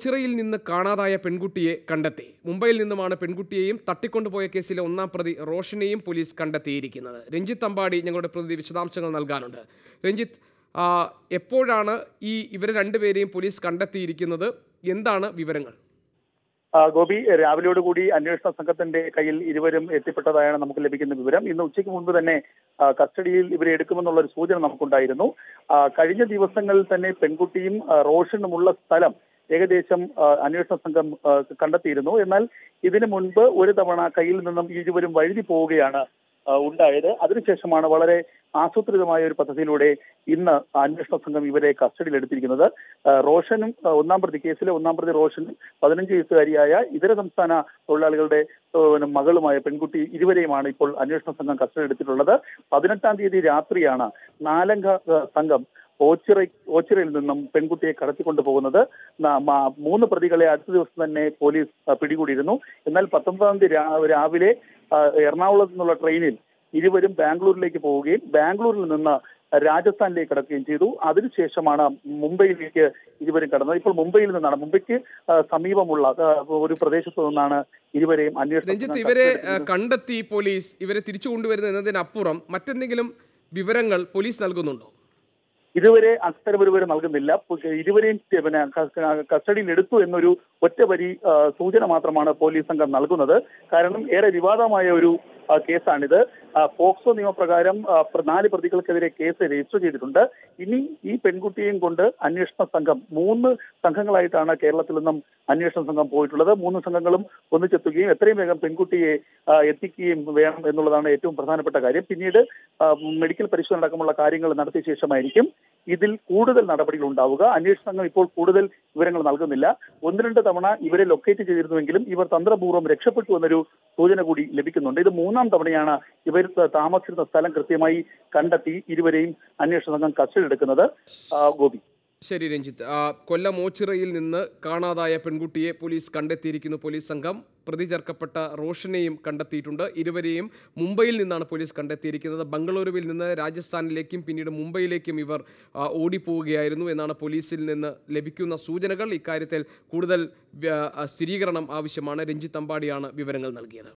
ഓച്ചിറയിൽ നിന്ന് കാണാതായ പെൺകുട്ടിയെ കണ്ടെത്തി. മുംബൈയിൽ നിന്നുമാണ് പെൺകുട്ടിയെയും തട്ടിക്കൊണ്ടുപോയ കേസിലെ ഒന്നാം പ്രതി റോഷനെയും പോലീസ് കണ്ടെത്തിയിരിക്കുന്നത്. രഞ്ജിത്ത് അമ്പാടി ഞങ്ങളുടെ പ്രതിനിധി വിശദാംശങ്ങൾ നൽകാനുണ്ട്. രഞ്ജിത്ത്, എപ്പോഴാണ് ഇവരെ രണ്ടുപേരെയും പോലീസ് കണ്ടെത്തിയിരിക്കുന്നത്? എന്താണ് വിവരങ്ങൾ? ഗോപി, രാവിലെയോടുകൂടി അന്വേഷണ സംഘത്തിന്റെ കയ്യിൽ ഇരുവരും എത്തിപ്പെട്ടതായാണ് നമുക്ക് ലഭിക്കുന്ന വിവരം. ഇന്ന് ഉച്ചയ്ക്ക് മുൻപ് തന്നെ കസ്റ്റഡിയിൽ ഇവരെ എടുക്കുമെന്നുള്ള ഒരു സൂചന നമുക്കുണ്ടായിരുന്നു. കഴിഞ്ഞ ദിവസങ്ങളിൽ തന്നെ പെൺകുട്ടിയും റോഷനുമുള്ള സ്ഥലം ഏകദേശം അന്വേഷണ സംഘം കണ്ടെത്തിയിരുന്നു. എന്നാൽ ഇതിനു മുൻപ് ഒരു തവണ കയ്യിൽ നിന്നും ഇരുവരും വഴുതി പോവുകയാണ് ഉണ്ടായത്. അതിനുശേഷമാണ് വളരെ ആസൂത്രിതമായ ഒരു പദ്ധതിയിലൂടെ ഇന്ന് അന്വേഷണ സംഘം ഇവരെ കസ്റ്റഡിയിൽ എടുത്തിരിക്കുന്നത്. റോഷനും കേസിലെ ഒന്നാം പ്രതി റോഷനും 15 വയസ്സുകാരിയായ ഇതര സംസ്ഥാന തൊഴിലാളികളുടെ മകളുമായ പെൺകുട്ടി ഇരുവരെയുമാണ് ഇപ്പോൾ അന്വേഷണ സംഘം കസ്റ്റഡി എടുത്തിട്ടുള്ളത്. 18-ാം തീയതി രാത്രിയാണ് 4-അംഗ സംഘം ഓച്ചിറയിൽ നിന്നും പെൺകുട്ടിയെ കടത്തിക്കൊണ്ടു പോകുന്നത്. 3 പ്രതികളെ അടുത്ത ദിവസം തന്നെ പോലീസ് പിടികൂടിയിരുന്നു. എന്നാൽ 19-ാം തീയതി രാവിലെ എറണാകുളത്ത് നിന്നുള്ള ട്രെയിനിൽ ഇരുവരും ബാംഗ്ലൂരിലേക്ക് പോവുകയും ബാംഗ്ലൂരിൽ നിന്ന് രാജസ്ഥാനിലേക്ക് കടക്കുകയും ചെയ്തു. അതിനുശേഷമാണ് മുംബൈയിലേക്ക് ഇരുവരും കടന്നത്. ഇപ്പോൾ മുംബൈക്ക് സമീപമുള്ള ഒരു പ്രദേശത്തു നിന്നാണ് ഇരുവരെയും അന്വേഷണം. ഇവരെ കണ്ടെത്തി പോലീസ് ഇവരെ തിരിച്ചു കൊണ്ടുവരുന്നത് എന്നതിനപ്പുറം മറ്റെന്തെങ്കിലും വിവരങ്ങൾ പോലീസ് നൽകുന്നുണ്ടോ? ഇതുവരെ അത്തരമൊരു വിവരം നൽകുന്നില്ല. ഇരുവരെയും കസ്റ്റഡിയിൽ എടുത്തു എന്നൊരു ഒറ്റവരി സൂചന മാത്രമാണ് പോലീസ് സംഘം നൽകുന്നത്. കാരണം ഏറെ വിവാദമായ ഒരു കേസാണിത്. പോക്സോ നിയമപ്രകാരം 4 പ്രതികൾക്കെതിരെ കേസ് രജിസ്റ്റർ ചെയ്തിട്ടുണ്ട്. ഇനി ഈ പെൺകുട്ടിയെയും കൊണ്ട് അന്വേഷണ സംഘം 3 സംഘങ്ങളായിട്ടാണ് കേരളത്തിൽ നിന്നും അന്വേഷണ സംഘം പോയിട്ടുള്ളത്. 3 സംഘങ്ങളും ഒന്നിച്ചെത്തുകയും എത്രയും വേഗം പെൺകുട്ടിയെ എത്തിക്കുകയും വേണം എന്നുള്ളതാണ് ഏറ്റവും പ്രധാനപ്പെട്ട കാര്യം. പിന്നീട് മെഡിക്കൽ പരിശോധന അടക്കമുള്ള കാര്യങ്ങൾ നടത്തിയ ശേഷമായിരിക്കും ഇതിൽ കൂടുതൽ നടപടികൾ ഉണ്ടാവുക. അന്വേഷണ സംഘം ഇപ്പോൾ കൂടുതൽ വിവരങ്ങൾ നൽകുന്നില്ല. 1-2 തവണ ഇവരെ ലൊക്കേറ്റ് ചെയ്തിരുന്നുവെങ്കിലും ഇവർ തന്ത്രപൂർവ്വം രക്ഷപ്പെട്ടു എന്നൊരു സൂചന കൂടി ലഭിക്കുന്നുണ്ട്. ഇത് 3-ാം തവണയാണ് ഇവർ താമസിച്ചിരുന്ന സ്ഥലം കൃത്യമായി കണ്ടെത്തി ഇരുവരെയും അന്വേഷണ സംഘം കസ്റ്റഡി എടുക്കുന്നത്. ഗോപി. ശരി രഞ്ജിത്ത്, കൊല്ലം ഓച്ചിറയിൽ നിന്ന് കാണാതായ പെൺകുട്ടിയെ പോലീസ് കണ്ടെത്തിയിരിക്കുന്നു. പോലീസ് സംഘം പ്രതി ചേർക്കപ്പെട്ട റോഷനെയും കണ്ടെത്തിയിട്ടുണ്ട്. ഇരുവരെയും മുംബൈയിൽ നിന്നാണ് പോലീസ് കണ്ടെത്തിയിരിക്കുന്നത്. ബംഗളൂരുവിൽ നിന്ന് രാജസ്ഥാനിലേക്കും പിന്നീട് മുംബൈയിലേക്കും ഇവർ ഓടിപ്പോവുകയായിരുന്നു എന്നാണ് പോലീസിൽ നിന്ന് ലഭിക്കുന്ന സൂചനകൾ. ഇക്കാര്യത്തിൽ കൂടുതൽ സ്ഥിരീകരണം ആവശ്യമാണ്. രഞ്ജിത്ത് അമ്പാടിയാണ് വിവരങ്ങൾ നൽകിയത്.